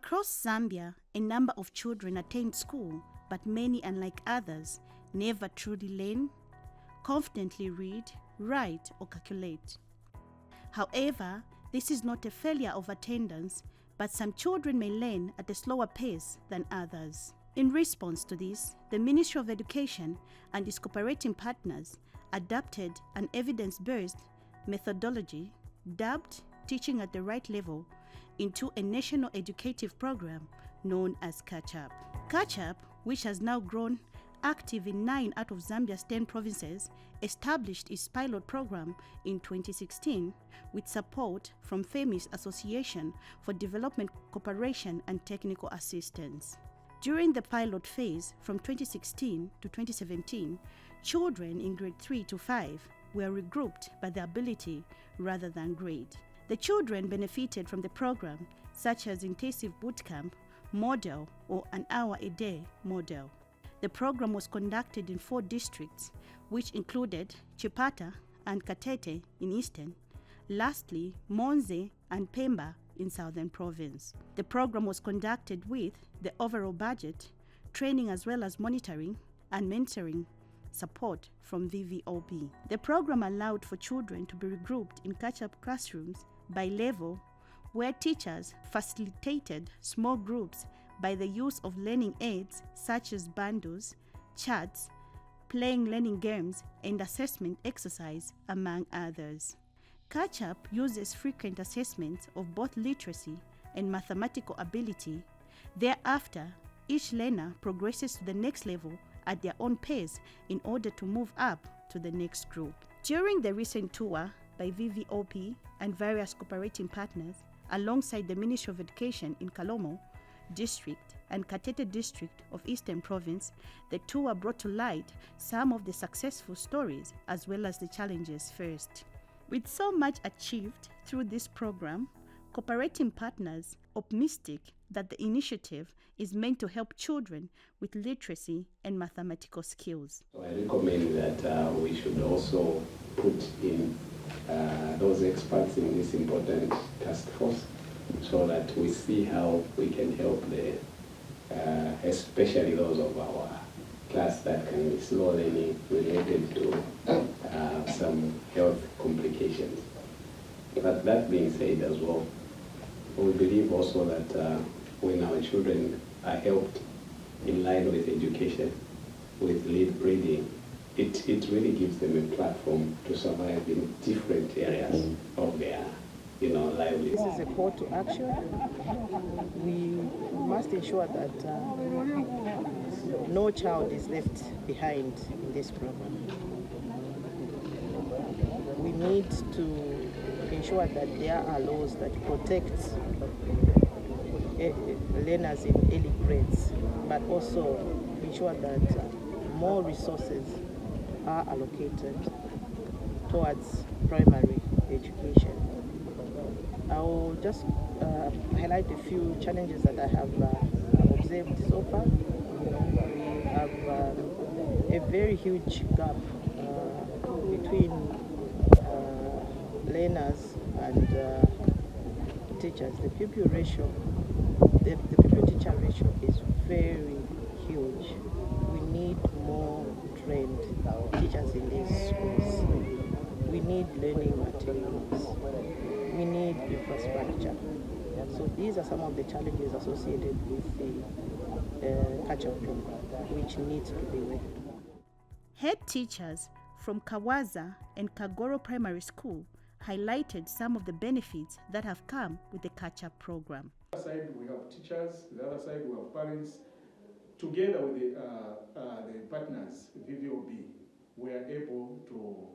Across Zambia, a number of children attend school, but many, unlike others, never truly learn, confidently read, write, or calculate. However, this is not a failure of attendance, but some children may learn at a slower pace than others. In response to this, the Ministry of Education and its cooperating partners adopted an evidence-based methodology dubbed Teaching at the Right Level into a national educative program known as catchup. Catchup, which has now grown active in 9 out of Zambia's 10 provinces, established its pilot program in 2016 with support from FEMI's Association for Development Cooperation and Technical Assistance. During the pilot phase from 2016 to 2017, children in grade 3 to 5 were regrouped by their ability rather than grade. The children benefited from the program, such as intensive bootcamp, model, or an hour a day model. The program was conducted in 4 districts, which included Chipata and Katete in Eastern, lastly Monze and Pemba in Southern Province. The program was conducted with the overall budget, training as well as monitoring and mentoring support from VVOP. The program allowed for children to be regrouped in catch-up classrooms by level, where teachers facilitated small groups by the use of learning aids such as bundles, charts, playing learning games, and assessment exercise, among others. Catch-up uses frequent assessments of both literacy and mathematical ability. Thereafter, each learner progresses to the next level at their own pace in order to move up to the next group. During the recent tour by VVOP and various cooperating partners, alongside the Ministry of Education in Kalomo District and Katete District of Eastern Province, the tour brought to light some of the successful stories as well as the challenges faced. With so much achieved through this program, cooperating partners are optimistic that the initiative is meant to help children with literacy and mathematical skills. So I recommend that we should also put in those experts in this important task force so that we see how we can help especially those of our class that can be slow learning related to some health complications. But that being said as well, we believe also that when our children are helped in line with education, with reading, it really gives them a platform to survive in different areas of their livelihood. This is a call to action. We must ensure that no child is left behind in this program. We need to ensure that there are laws that protect learners in early grades, but also ensure that more resources are allocated towards primary education. I will just highlight a few challenges that I have observed so far. We have a very huge gap between learners and teachers. The pupil ratio, the pupil-teacher ratio is very huge. We need more trained teachers in these schools. We need learning materials. We need infrastructure. So these are some of the challenges associated with the catch-up program, which needs to be worked on. Head teachers from Kawaza and Kagoro Primary School highlighted some of the benefits that have come with the catch-up program. On the other side, we have teachers. The other side, we have parents. Together with the partners, VVOB, we are able to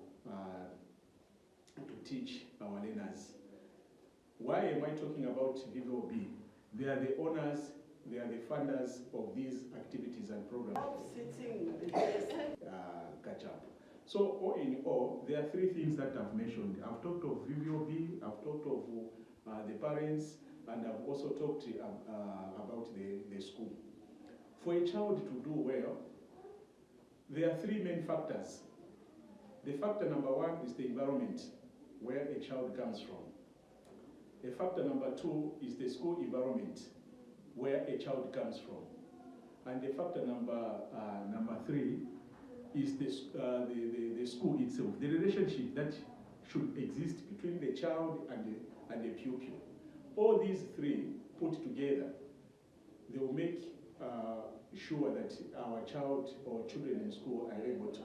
teach our learners. Why am I talking about VVOB? They are the owners, they are the funders of these activities and programs. Catch up. So all in all, there are 3 things that I've mentioned. I've talked of VVOB, I've talked of the parents, and I've also talked about the school. For a child to do well, there are 3 main factors. The factor number 1 is the environment where a child comes from. The factor number 2 is the school environment. where a child comes from. And the factor number 3 is the school itself, the relationship that should exist between the child and the pupil. All these 3 put together, they will make sure that our child or children in school are able to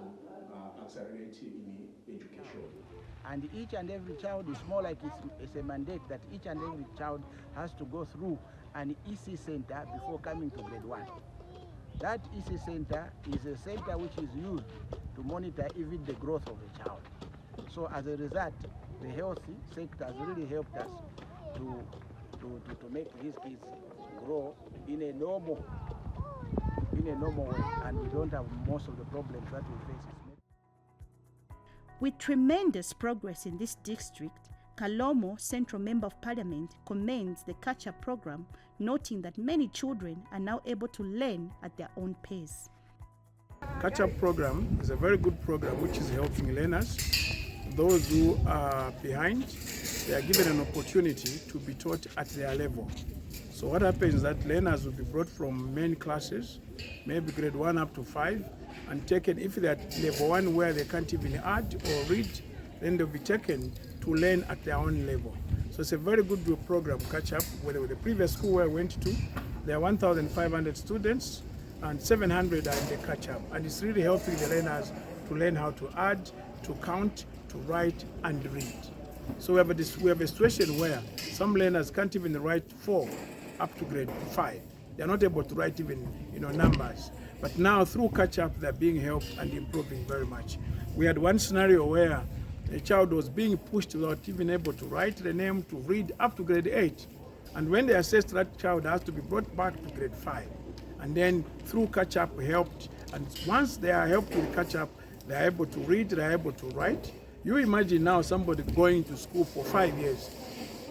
accelerate in education. And each and every child is more like it's a mandate that each and every child has to go through an EC center before coming to grade 1. That EC center is a center which is used to monitor even the growth of the child. So as a result, the health sector has really helped us to make these kids grow in a normal way, and we don't have most of the problems that we face. With tremendous progress in this district, Kalomo, Central Member of Parliament, commends the catch-up program, noting that many children are now able to learn at their own pace. Catch-up program is a very good program which is helping learners. Those who are behind, they are given an opportunity to be taught at their level. So what happens is that learners will be brought from main classes, maybe grade 1 up to 5, and taken, if they're at level 1 where they can't even add or read, then they'll be taken to learn at their own level. So it's a very good program, Catch Up. With the previous school where I went to, there are 1,500 students and 700 are in the Catch Up. And it's really helping the learners to learn how to add, to count, to write and read. So we have a situation where some learners can't even write 4 up to grade 5. They're not able to write even numbers. But now through Catch Up, they're being helped and improving very much. We had one scenario where a child was being pushed without even able to write the name, to read up to grade 8. And when they assessed, that child has to be brought back to grade 5. And then through Catch Up helped. And once they are helped with Catch Up, they're able to read, they're able to write. You imagine now somebody going to school for 5 years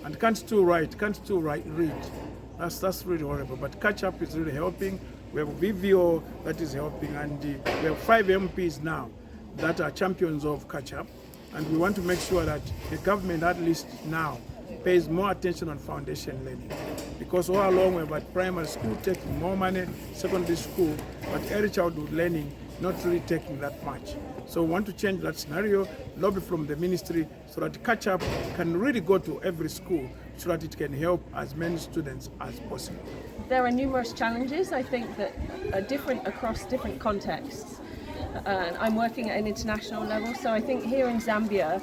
and can't still read. That's really horrible. But Catch Up is really helping. We have VVO that is helping, and we have 5 MPs now that are champions of Catch Up. And we want to make sure that the government, at least now, pays more attention on foundation learning. Because all along we've had primary school taking more money, secondary school, but early childhood learning not really taking that much. So we want to change that scenario, lobby from the ministry so that Catch Up can really go to every school so that it can help as many students as possible. There are numerous challenges, I think, that are different across different contexts. I'm working at an international level, so I think here in Zambia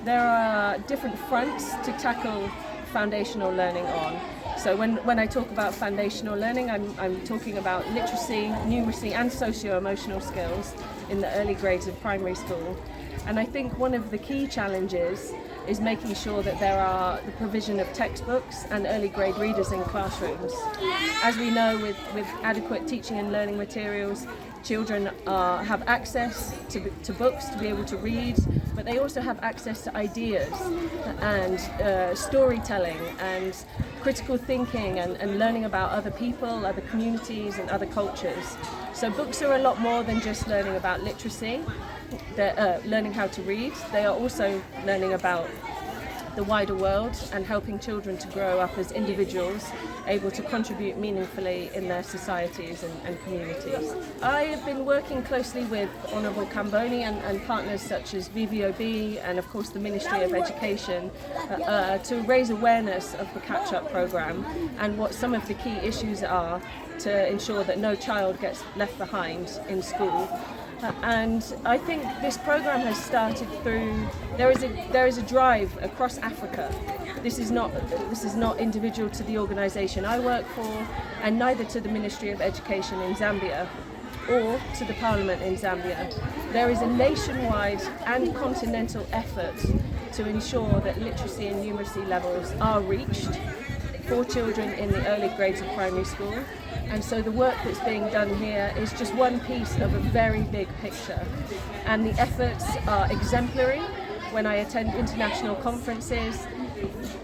there are different fronts to tackle foundational learning on. So when I talk about foundational learning, I'm talking about literacy, numeracy and socio-emotional skills in the early grades of primary school. And I think one of the key challenges is making sure that there are the provision of textbooks and early grade readers in classrooms. As we know, with adequate teaching and learning materials, children have access to books to be able to read, but they also have access to ideas and storytelling and critical thinking and learning about other people, other communities and other cultures. So books are a lot more than just learning about literacy. They're learning how to read. They are also learning about the wider world and helping children to grow up as individuals able to contribute meaningfully in their societies and communities. I have been working closely with Honourable Kamboni and partners such as VVOB and of course the Ministry of Education to raise awareness of the catch-up programme and what some of the key issues are to ensure that no child gets left behind in school. And I think this program has started through, there is a drive across Africa. This is not individual to the organisation I work for, and neither to the Ministry of Education in Zambia or to the Parliament in Zambia. There is a nationwide and continental effort to ensure that literacy and numeracy levels are reached for children in the early grades of primary school. And so the work that's being done here is just one piece of a very big picture. And the efforts are exemplary. When I attend international conferences,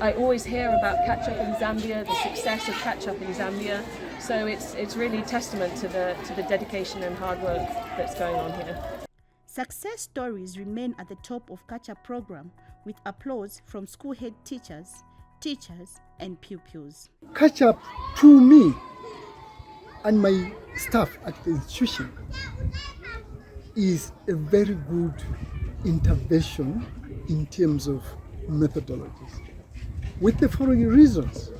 I always hear about catch-up in Zambia, the success of catch-up in Zambia. So it's really testament to the dedication and hard work that's going on here. Success stories remain at the top of catch-up program with applause from school head teachers, teachers and pupils. Catch-up to me and my staff at the institution is a very good intervention in terms of methodologies, with the following reasons.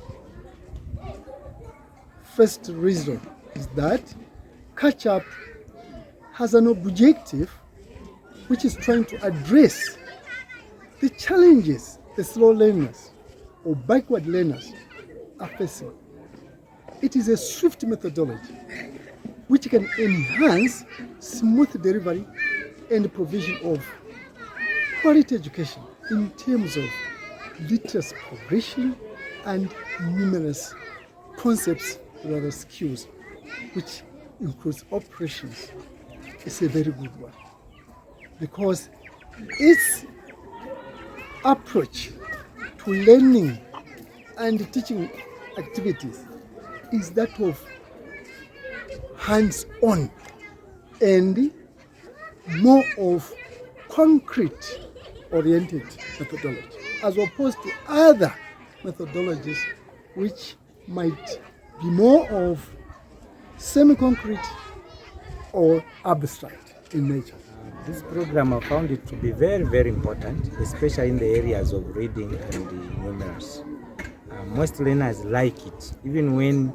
First reason is that catch-up has an objective which is trying to address the challenges the slow learners or backward learners are facing. It is a swift methodology which can enhance smooth delivery and provision of quality education in terms of literacy progression and numerous concepts, rather skills, which includes operations. It's a very good one because its approach to learning and teaching activities is that of hands-on and more of concrete-oriented methodology, as opposed to other methodologies which might be more of semi-concrete or abstract in nature. This program, I found it to be very, very important, especially in the areas of reading and numeracy. Most learners like it. Even when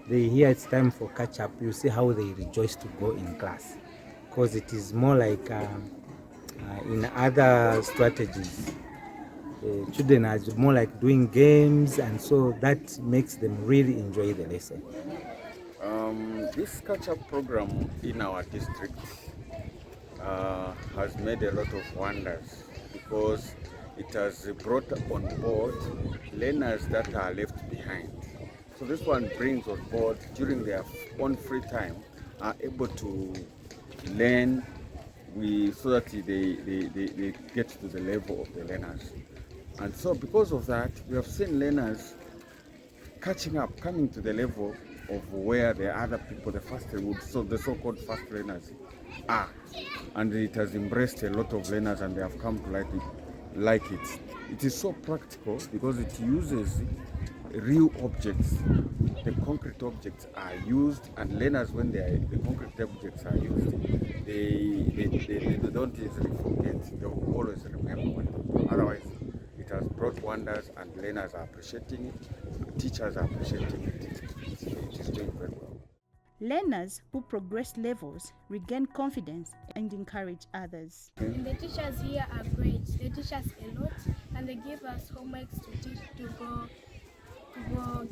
they hear it's time for catch-up, you see how they rejoice to go in class, because it is more like in other strategies. Children are more like doing games, and so that makes them really enjoy the lesson. This catch-up program in our district has made a lot of wonders because it has brought on board learners that are left behind. So this one brings on board during their own free time, are able to learn so that they get to the level of the learners. And so because of that, we have seen learners catching up, coming to the level of where the other people, the so-called fast learners are. And it has embraced a lot of learners and they have come to like it. It is so practical because it uses real objects. The concrete objects are used, and learners, when the concrete objects are used, they don't easily forget. They will always remember. Otherwise, it has brought wonders, and learners are appreciating it. Teachers are appreciating it. It is doing very well. Learners who progress levels regain confidence and encourage others. The teachers here are great. They teach us a lot, and they give us homeworks to go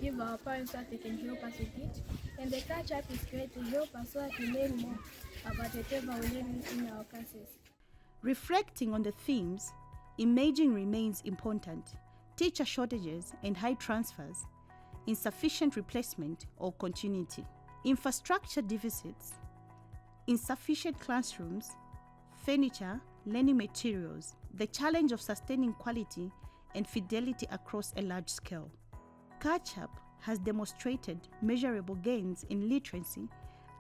give our parents so that they can help us with it. And the catch-up is great to help us so that we learn more about whatever we learn in our classes. Reflecting on the themes, imaging remains important. Teacher shortages and high transfers, insufficient replacement or continuity, infrastructure deficits, insufficient classrooms, furniture, learning materials, the challenge of sustaining quality and fidelity across a large scale. Catch-up has demonstrated measurable gains in literacy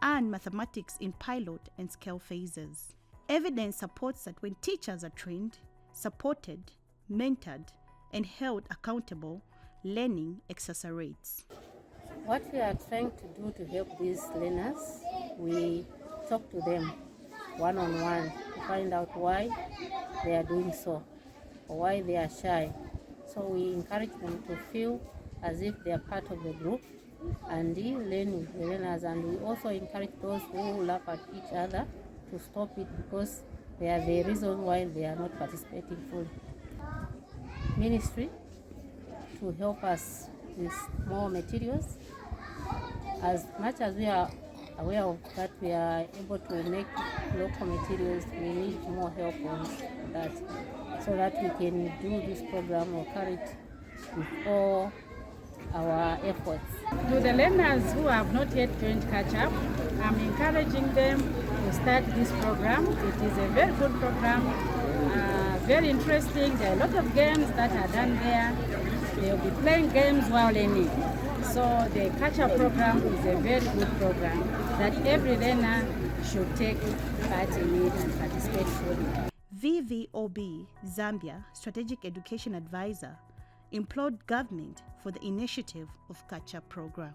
and mathematics in pilot and scale phases. Evidence supports that when teachers are trained, supported, mentored, and held accountable, learning accelerates. What we are trying to do to help these learners, we talk to them one-on-one to find out why they are doing so, or why they are shy. So we encourage them to feel as if they are part of the group and learn with the learners. And we also encourage those who laugh at each other to stop it because they are the reason why they are not participating fully. Ministry to help us with more materials. As much as we are aware of that, we are able to make local materials. We need more help on that so that we can do this program or carry it with all our efforts. To the learners who have not yet joined catch-up, I'm encouraging them to start this program. It is a very good program, very interesting. There are a lot of games that are done there. They'll be playing games while learning. So the catch-up program is a very good program that every learner should take part in it and participate fully. VVOB Zambia Strategic Education Advisor implored government for the initiative of catch-up program.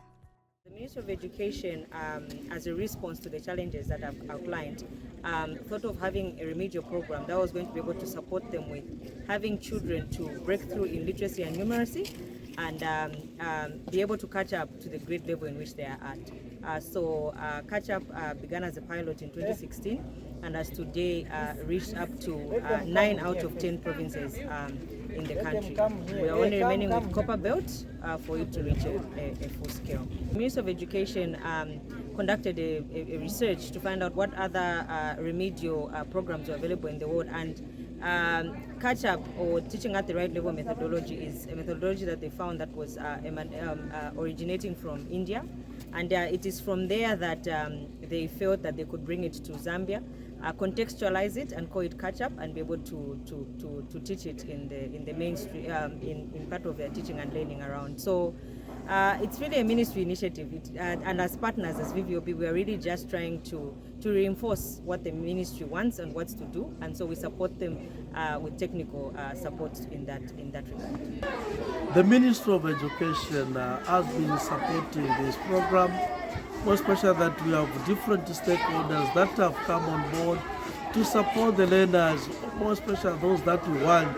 The Ministry of Education, as a response to the challenges that I've outlined, thought of having a remedial program that was going to be able to support them with having children to break through in literacy and numeracy and be able to catch up to the grade level in which they are at. So catch up began as a pilot in 2016 and has today reached up to 9 out of 10 provinces in the country. We are only remaining with Copper Belt for it to reach a full scale. The Ministry of Education conducted a research to find out what other remedial programs are available in the world, and catch-up or teaching at the right level methodology is a methodology that they found that was originating from India, and it is from there that they felt that they could bring it to Zambia, contextualize it and call it catch-up, and be able to teach it in the mainstream in part of their teaching and learning around. So it's really a ministry initiative, and as partners, as VVOP, we are really just trying to reinforce what the ministry wants and wants to do, and so we support them with technical support in that regard. The Ministry of Education has been supporting this program, more especially that we have different stakeholders that have come on board to support the learners, more especially those that we want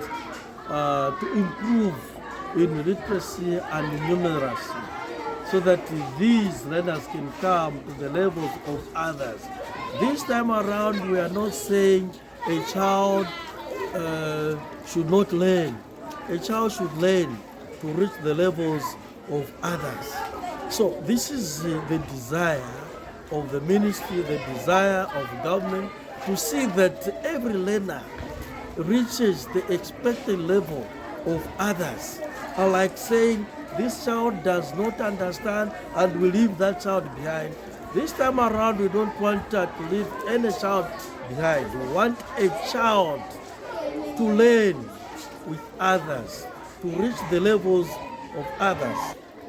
to improve in literacy and numeracy, so that these learners can come to the levels of others. This time around, we are not saying a child should not learn. A child should learn to reach the levels of others. So this is the desire of the ministry, the desire of government, to see that every learner reaches the expected level of others. Unlike saying this child does not understand and we leave that child behind. This time around, we don't want to leave any child behind. We want a child to learn with others, to reach the levels of others.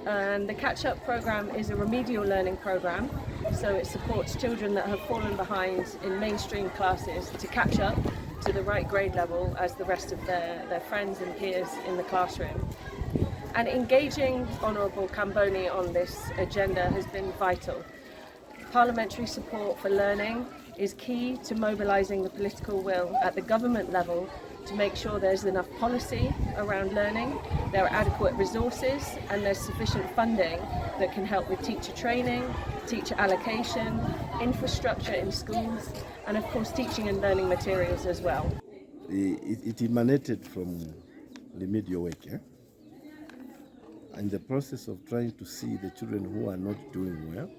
And the catch-up program is a remedial learning program, so it supports children that have fallen behind in mainstream classes to catch up to the right grade level as the rest of their friends and peers in the classroom. And engaging Honourable Kamboni on this agenda has been vital. Parliamentary support for learning is key to mobilising the political will at the government level to make sure there's enough policy around learning, there are adequate resources, and there's sufficient funding that can help with teacher training, teacher allocation, infrastructure in schools, and of course teaching and learning materials as well. It emanated from remedial work, and the process of trying to see the children who are not doing well,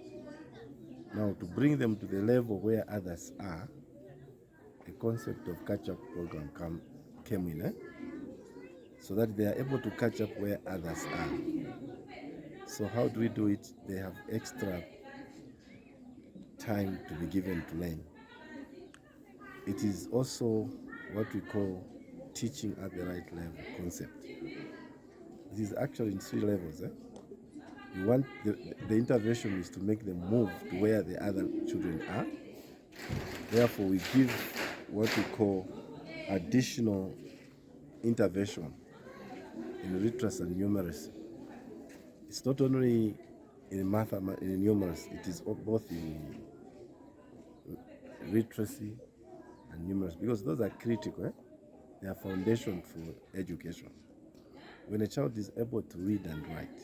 now to bring them to the level where others are. The concept of catch-up program came in, so that they are able to catch up where others are. So how do we do it? They have extra time to be given to learn. It is also what we call teaching at the right level concept. It is actually in 3 levels. You want the intervention is to make them move to where the other children are. Therefore, we give what we call additional intervention in literacy and numeracy. It's not only in mathematics, in numeracy, it is both in literacy and numeracy, because those are critical. They are foundation for education. When a child is able to read and write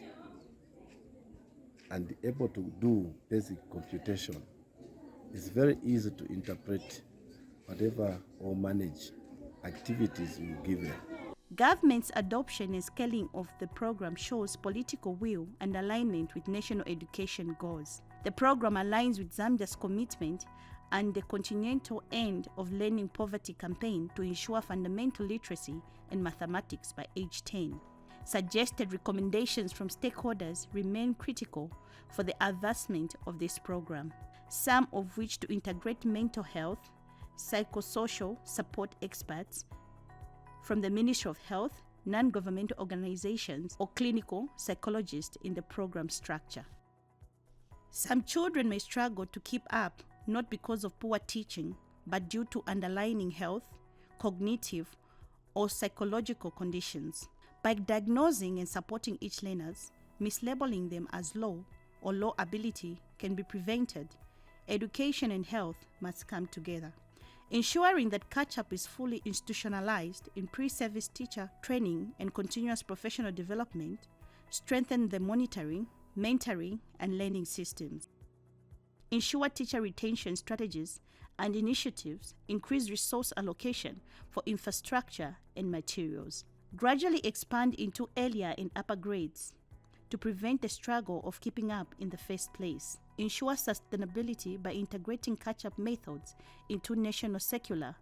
and able to do basic computation, it's very easy to interpret whatever or manage activities you give them. Government's adoption and scaling of the program shows political will and alignment with national education goals. The program aligns with Zambia's commitment and the continental end of learning poverty campaign to ensure fundamental literacy and mathematics by age 10. Suggested recommendations from stakeholders remain critical for the advancement of this program, some of which to integrate mental health, psychosocial support experts from the Ministry of Health, non-governmental organizations, or clinical psychologists in the program structure. Some children may struggle to keep up, not because of poor teaching, but due to underlying health, cognitive, or psychological conditions. By diagnosing and supporting each learners, mislabeling them as low or low ability can be prevented. Education and health must come together. Ensuring that catch-up is fully institutionalized in pre-service teacher training and continuous professional development, strengthen the monitoring, mentoring, and learning systems. Ensure teacher retention strategies and initiatives, increase resource allocation for infrastructure and materials. Gradually expand into earlier and upper grades to prevent the struggle of keeping up in the first place. Ensure sustainability by integrating catch-up methods into national secular,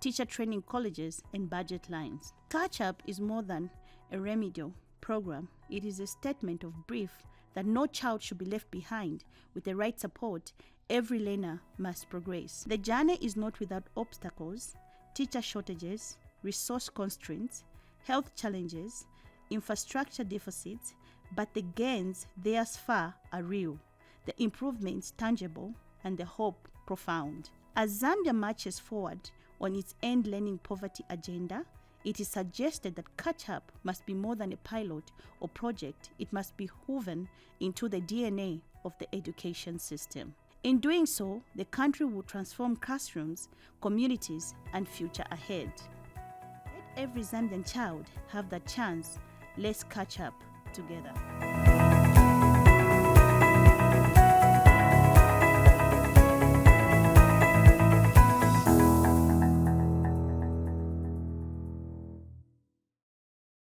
teacher training colleges, and budget lines. Catch-up is more than a remedial program. It is a statement of brief that no child should be left behind. With the right support, every learner must progress. The journey is not without obstacles, teacher shortages, resource constraints, health challenges, infrastructure deficits, but the gains thus far are real, the improvements tangible, and the hope profound. As Zambia marches forward on its end learning poverty agenda, it is suggested that catch-up must be more than a pilot or project. It must be woven into the DNA of the education system. In doing so, the country will transform classrooms, communities, and future ahead. Let every Zambian child have that chance. Let's catch up together.